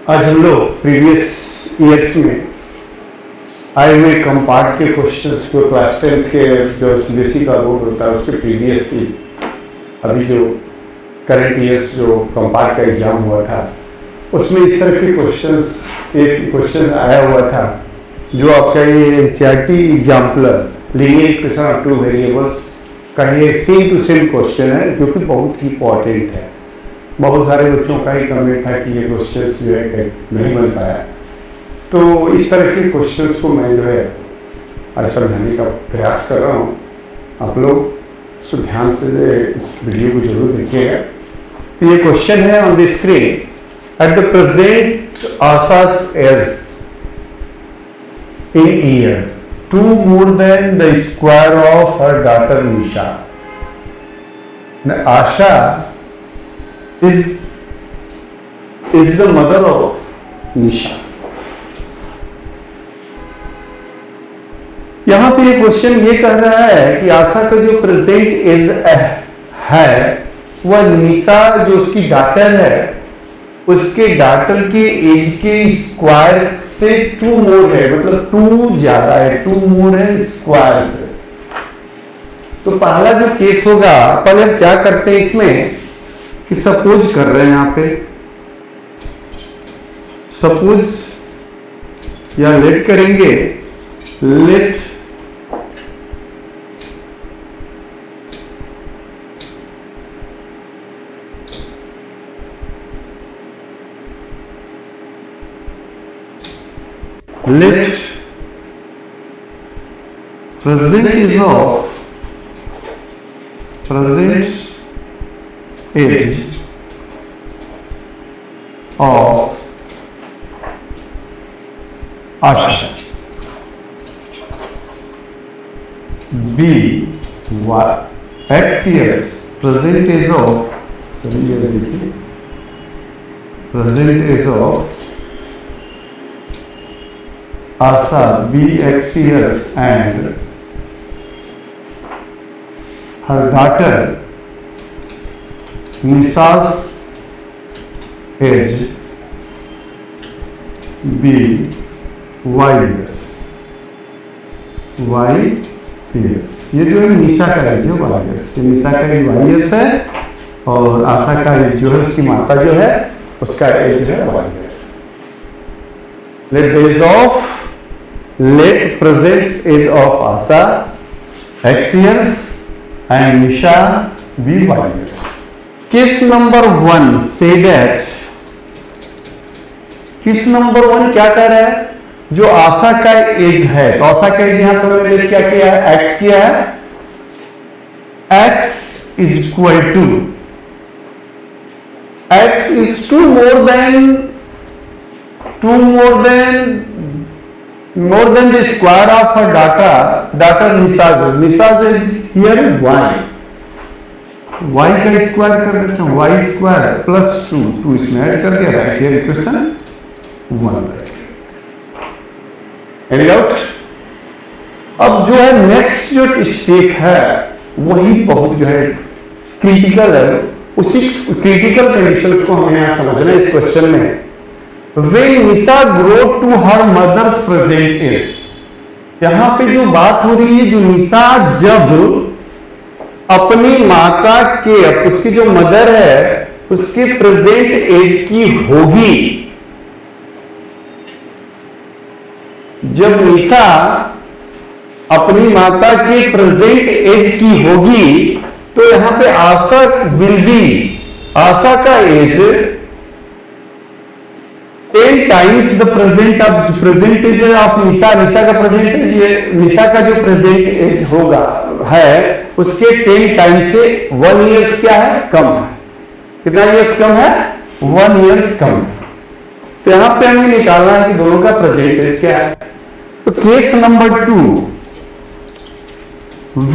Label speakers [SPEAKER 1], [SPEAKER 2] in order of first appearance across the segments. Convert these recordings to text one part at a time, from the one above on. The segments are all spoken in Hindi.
[SPEAKER 1] आज हम लोग प्रीवियस ईयर्स में आए हुए कंपार्ट के क्वेश्चंस जो क्लास 10 के जो सीबीएसई का बोर्ड होता है उसके प्रीवियसली अभी जो करंट ईयर्स जो कंपार्ट का एग्जाम हुआ था उसमें इस तरह के क्वेश्चंस एक क्वेश्चन आया हुआ था जो आपका ये NCERT exemplar linear equation of two variables का ये सेम टू सेम क्वेश्चन है जो कि बहुत ही इंपॉर्टेंट है। बहुत सारे बच्चों का ही कमेंट था कि ये क्वेश्चन जो है नहीं बन पाया, तो इस तरह के क्वेश्चंस को मैं जो है आज समझाने का प्रयास कर रहा हूँ। आप लोग इसको ध्यान से इस वीडियो को जरूर देखिएगा। तो ये क्वेश्चन है on the screen. At the present Asha's age in year 2 more than the square of her daughter Nisha. Now, Asha is the mother of Nisha. यहां पे ये क्वेश्चन ये कह रहा है कि आशा का जो प्रेजेंट एज है वह निशा जो उसकी डॉटर है उसके डॉटर के एज के स्क्वायर से 2 मोर है, मतलब 2 ज्यादा है, 2 मोर है स्क्वायर से। तो पहला जो केस होगा, पहले हम क्या करते हैं इसमें कि सपोज कर रहे हैं यहां पे सपोज या लेट करेंगे, late present is of present age of Asha B X years present age of present age of Asha B X years and her daughter Nisha's age B Y years Y years। ये जो है निशा का एज है Y years, निशा का एज Y years है और आशा का एज जो है उसकी माता जो है उसका एज है Y years। Let present age of Asha X years and Nisha B Y years। Case number 1 say that, case number 1 क्या कह रहा है, जो आशा का एज है, तो आशा का एज यहां पर मैंने क्या किया है, एक्स किया है, x is equal to x is 2 more than the square of her daughter Nisha's is here y का स्क्वायर कर देते हैं, y स्क्वायर प्लस 2 इसमें ऐड कर दिया, right here equation 1। Any doubt? अब जो है नेक्स्ट जो स्टेप है वही बहुत जो है क्रिटिकल है, उसी क्रिटिकल कंडीशन को हमें यहां समझना है इस क्वेश्चन में। When Nisha grow to her mother's present age, यहां पे जो बात हो रही है, जो निशा जब अपनी माता के, उसकी जो मदर है उसके प्रेजेंट एज की होगी, जब निशा अपनी माता के प्रेजेंट एज की होगी तो यहां पे आशा विल बी, आशा का age 10 times the present age of Nisha का प्रेजेंट एज, ये निशा का जो प्रेजेंट एज होगा है उसके 10 टाइम्स से 1 ईयर्स क्या है, कम है। कितना ईयर्स कम है, 1 ईयर्स कम है। तो यहां पे हमें निकालना है कि दोनों का प्रेजेंट एज क्या है। तो case number 2,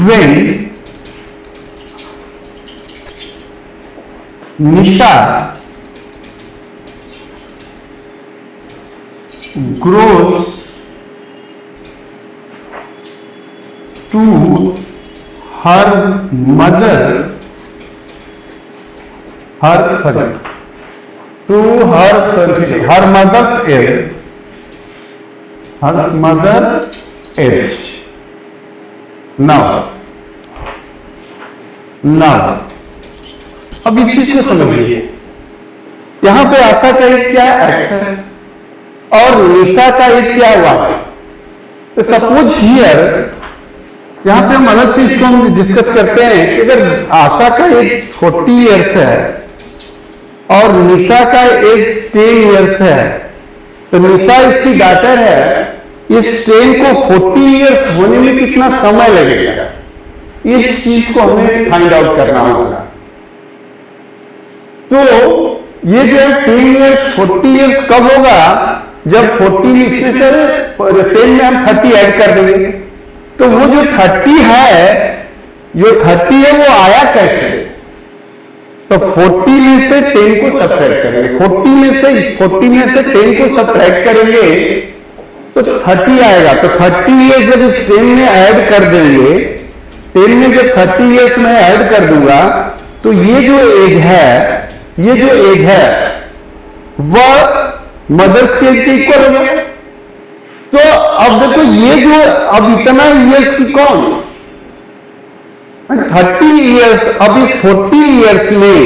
[SPEAKER 1] when Nisha grows to her mother, to her mother's age. Her mother's age. Now अब इस चीज को समझिए, यहां पे आशा का एज क्या है? एक्स है और निशा का एज क्या हुआ? तो सपोज हियर, यहां पे हम अलग से इसको हम डिस्कस करते हैं कि अगर आशा का एज 40 इयर्स है और निशा का एज 10 इयर्स है, तो निशा इसकी डॉटर है, इस 10 को 40 इयर्स होने में कितना समय लगेगा, इस चीज को हमें फाइंड आउट करना होगा। तो ये जो है 10 इयर्स 40 इयर्स कब होगा? जब 40 इसमें से 10 में हम 30 ऐड कर देंगे। तो वो जो 30 है, जो 30 है वो आया कैसे? तो 40 में से 10 को सब्ट्रैक्ट करेंगे, 40 में से 10 को सब्ट्रैक्ट करेंगे तो 30 आएगा। तो 30 इयर्स जब इस 10 में ऐड कर देंगे, 10 में जब 30 इयर्स में ऐड कर दूंगा, तो ये जो एज है वह मदर्स के एज के इक्वल हो गया। तो अब देखो, ये जो अब इतना इयर्स की कौन 30 इयर्स, अब इस 40 इयर्स में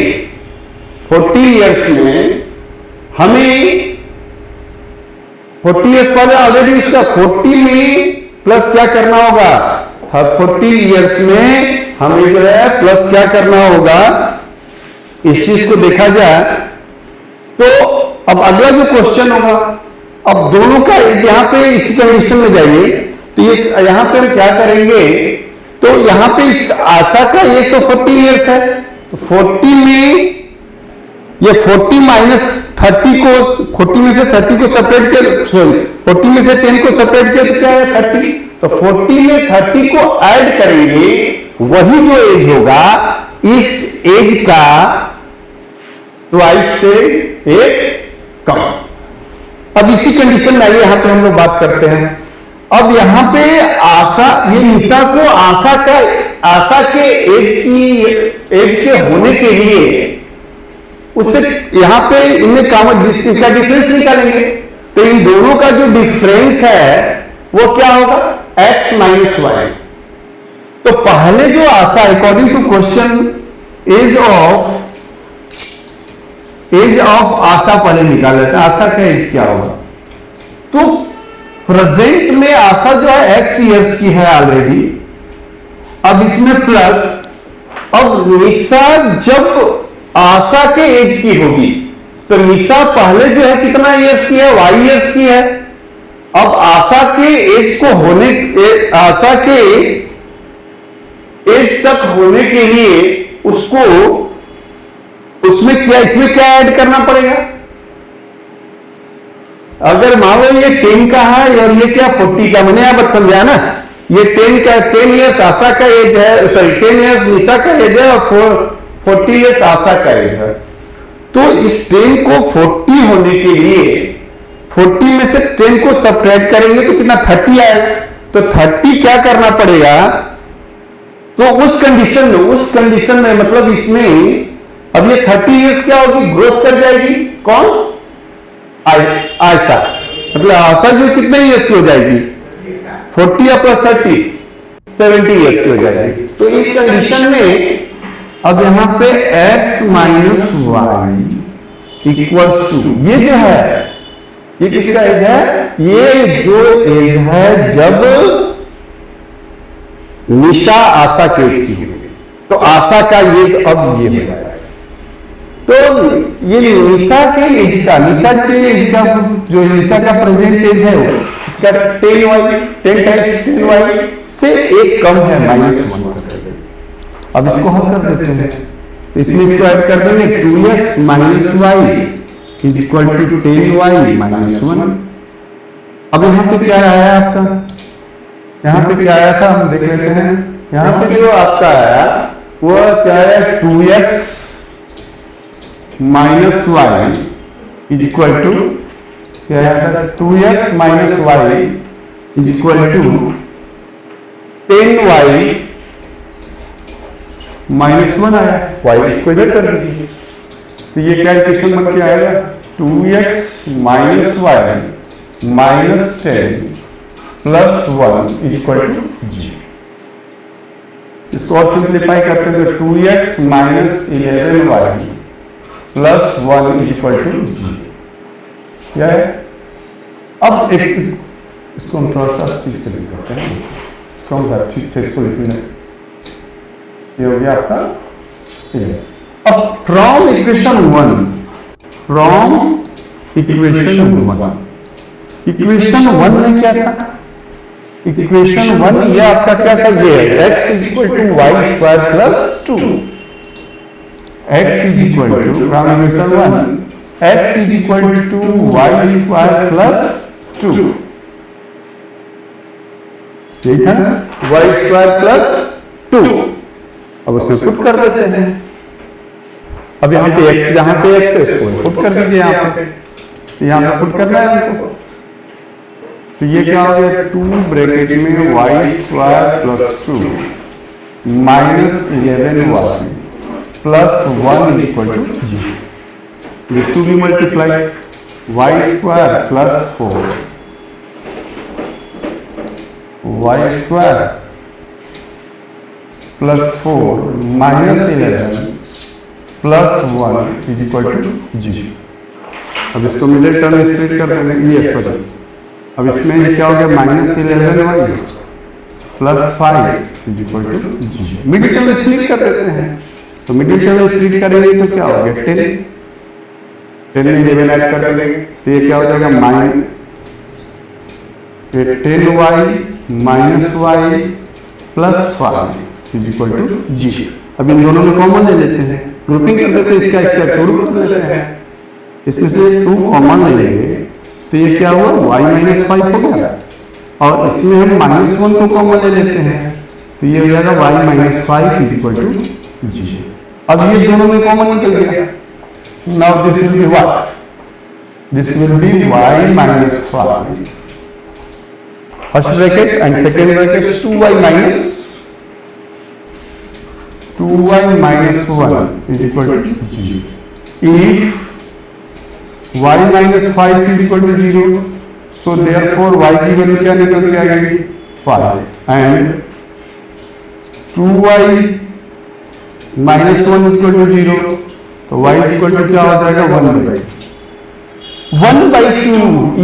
[SPEAKER 1] हमें 40 इयर्स पहले ऑलरेडी इसका 40 में प्लस क्या करना होगा? 40 इयर्स में हमें जो है प्लस क्या करना होगा? इस चीज को देखा जाए तो अब अगला जो क्वेश्चन होगा, अब दोनों का यहां पे इसी कंडीशन में जाइए, तो यहां पे हम क्या करेंगे? तो यहां पे इस आशा का ये तो 40 इयर्स है, तो 40 में ये 40 माइनस 30 को, 40 में से 30 को सेपरेट किया, सॉरी 40 में से 10 को सेपरेट किया तो क्या है? 30। तो 40 में 30 को ऐड करेंगे, वही जो एज होगा इस एज का ट्वाइस से एक कम। अब इसी कंडीशन में आइए, यहां पे हम लोग बात करते हैं। अब यहां पे आशा, ये निशा को आशा के एज के होने के लिए उससे यहां पे इनमें कॉमन इसका डिफरेंस निकालेंगे। तो इन दोनों का जो डिफरेंस है वो क्या होगा? x minus Y. तो पहले जो Asha, according to question, age of Asha पहले निकाल लेते हैं। आशा का एज क्या होगा? तो प्रेजेंट में आशा जो है x इयर्स की है ऑलरेडी, अब इसमें प्लस, अब निशा जब आशा के एज की होगी, तो निशा पहले जो है कितना इयर्स की है? y इयर्स की है। अब आशा के एज को होने, आशा के एज तक होने के लिए उसको इसमें क्या ऐड करना पड़ेगा? अगर मान लो ये 10 का है और ये क्या 40 का, मैंने आप समझा ना, ये 10 इयर्स आशा का एज है, सॉरी 10 इयर्स निशा का एज है और 40 इयर्स आशा का एज है। तो इस 10 को 40 होने के लिए 40 में से 10 को सब्ट्रैक्ट करेंगे तो कितना? 30 आएगा। तो 30 क्या करना पड़ेगा? तो उस कंडीशन में मतलब इसमें अब ये 30 इयर्स क्या होगी? ग्रोथ कर जाएगी। कौन? आशा। मतलब आशा जो कितने इयर्स की हो जाएगी? 40 या प्लस 30 70 इयर्स की हो जाएगी। तो इस कंडीशन में अब यहां पे x minus y equals to, ये जो है ये किसका एज है? ये जो एज है जब निशा आशा के एज की होगी, तो आशा का एज अब ये हो जाएगा। तो ये निशा के एज का, जो निशा का प्रेजेंट एज है उसका 10 टाइम्स 10y से एक कम है, -1। अब इसको हल कर देते हैं, तो इसमें इसको ऐड कर देंगे 2x minus y is equal to 10y minus 1। अब यहाँ पे क्या आया आपका? यहाँ पे क्या आया था हम देख लेते हैं। यहाँ पे जो आपका आया वो क्या है? 2x minus y is equal to क्या आया था? 2x minus y is equal to 10y minus 1 आया। y इसको इधर कर दीजिए, तो ये क्या इक्वेशन बन के आएगा 2x minus Y minus 10 plus 1 equal to G. इसको और सिंप्लीफाई करते हैं तो 2x minus 11y plus 1 equal to G. क्या है? अब एक इसको हम थोड़ा सा ठीक से लिख करते हैं, इसको हम ठीक से इसको लिखना, ये हो गया आपका। अब फ्रॉम इक्वेशन 1 में क्या था? इक्वेशन 1 ये आपका क्या था? ये x is equal to y square plus 2। x is equal to from equation 1 x is equal to y square plus 2, यही था ना, वाई स्क्वायर प्लस 2। अब उसमें पुट कर देते हैं। अब यहाँ पे x, जहां पे x है इसको पुट कर दीजिए यहाँ पे, यहाँ पे पुट करना है हमको। तो ये क्या हो गया 2 ब्रैकेट में Y square plus 2 minus 11y plus 1 equal to G. This to be multiply Y square plus 4 Y square plus 4 minus 11 plus 1 is equal to G. अब इसको मिडिल टर्म स्प्लिट कर देंगे, ये सॉरी, अब इसमें क्या हो गया minus 11y plus 5 is equal to जी। मिडिल टर्म स्प्लिट कर देते हैं, तो मिडिल टर्म स्प्लिट करेंगे तो क्या हो गया 10 में 11 ऐड कर देंगे, तो ये क्या हो जाएगा minus 10y minus y plus 5 is equal to G. अब इन दोनों में कॉमन ले लेते हैं, ग्रुपिंग कर देते हैं, इसका ग्रुप कर लेते हैं, इसमें से 2 कॉमन ले लेंगे तो ये क्या हुआ y माइनस 5 हो गया, और इसमें हम माइनस 1 को कॉमन ले लेते हैं तो ये हो जाएगा y minus 5 is equal to G. अब ये दोनों में कॉमन निकल गया। Now this will be what? This will be y minus 5 first bracket and second bracket 2y minus 1 is equal to G. If y minus 5 is equal to 0, so therefore y की वैल्यू क्या निकल के आएगी 5 and 2y minus 1 is equal to 0, तो y इज इक्वल टू क्या हो जाएगा 1/2।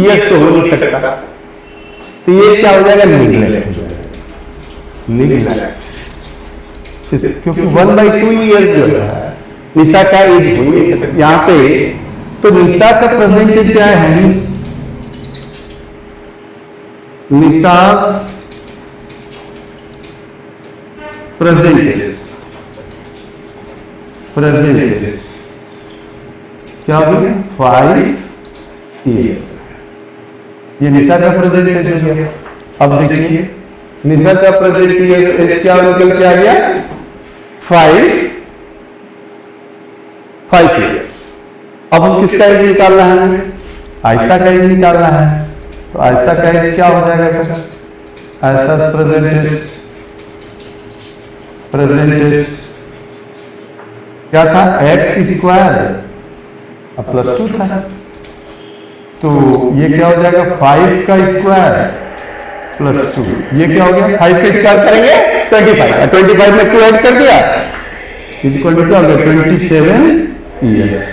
[SPEAKER 1] यस तो हो नहीं सकता, तो ये क्या हो जाएगा निगलेक्ट, क्योंकि 1/2 ईयर्स जो है निशा का एज हो नहीं सकता यहाँ पे। तो निशा का परसेंटेज क्या है? निशास परसेंटेज क्या हो गया 5 ईयर्स। ये निशा का परसेंटेज हो गया। अब देखिए निशा का परसेंटेज क्या निकल के आ गया 5 ईयर्स। अब हम किसका एज निकालना है? आयशा का एज निकालना है, तो आयशा का एज क्या हो जाएगा? आयशा परसेंटेज क्या था? x स्क्वायर प्लस 2 था, तो ये क्या हो जाएगा 5 का स्क्वायर प्लस 2। ये क्या हो गया 5 का स्क्वायर करेंगे 25 में 2 ऐड कर दिया इज इक्वल टू क्या हो गया 27 ईयर्स।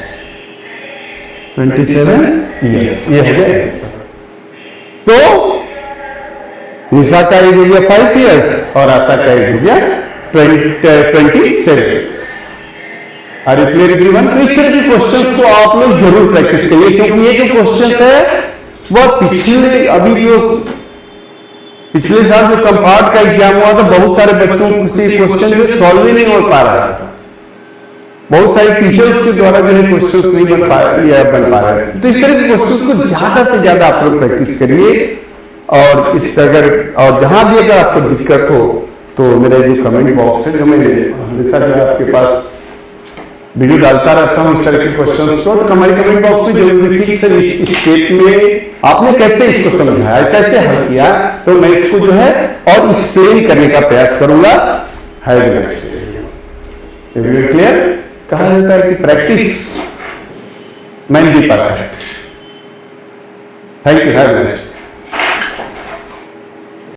[SPEAKER 1] 27 ईयर्स ये हो गया x। तो निशा का एज हो गया 5 ईयर्स और आशा का एज हो गया 27। Are you clear everyone? तो इस तरह के क्वेश्चंस को आप लोग जरूर प्रैक्टिस करिए, क्योंकि ये जो क्वेश्चंस है वो पिछले साल जो कंपार्ट का एग्जाम हुआ था, बहुत सारे बच्चों को किसी क्वेश्चन जो सॉल्व ही नहीं हो पा रहा था। बहुत सारे टीचर्स के द्वारा जो है क्वेश्चंस नहीं बन पा रहे। तो इस तरह के क्वेश्चंस को ज्यादा से ज्यादा आप लोग प्रैक्टिस करिए, और इस अगर और जहां भी अगर आपको दिक्कत हो तो मेरा जो कमेंट बॉक्स है, जो मैं हमेशा जो आपके पास वीडियो डालता रहता हूँ इस तरह के क्वेश्चंस को, तो हमारे कमेंट बॉक्स में जरूर लिखिए सर इस स्टेप में आपने कैसे इसको समझाया, कैसे हल किया, तो मैं इसको जो है और एक्सप्लेन करने का प्रयास करूंगा। क्लियर? कहा जाता है कि practice Mehndi Parat. Thank you. Have a nice day.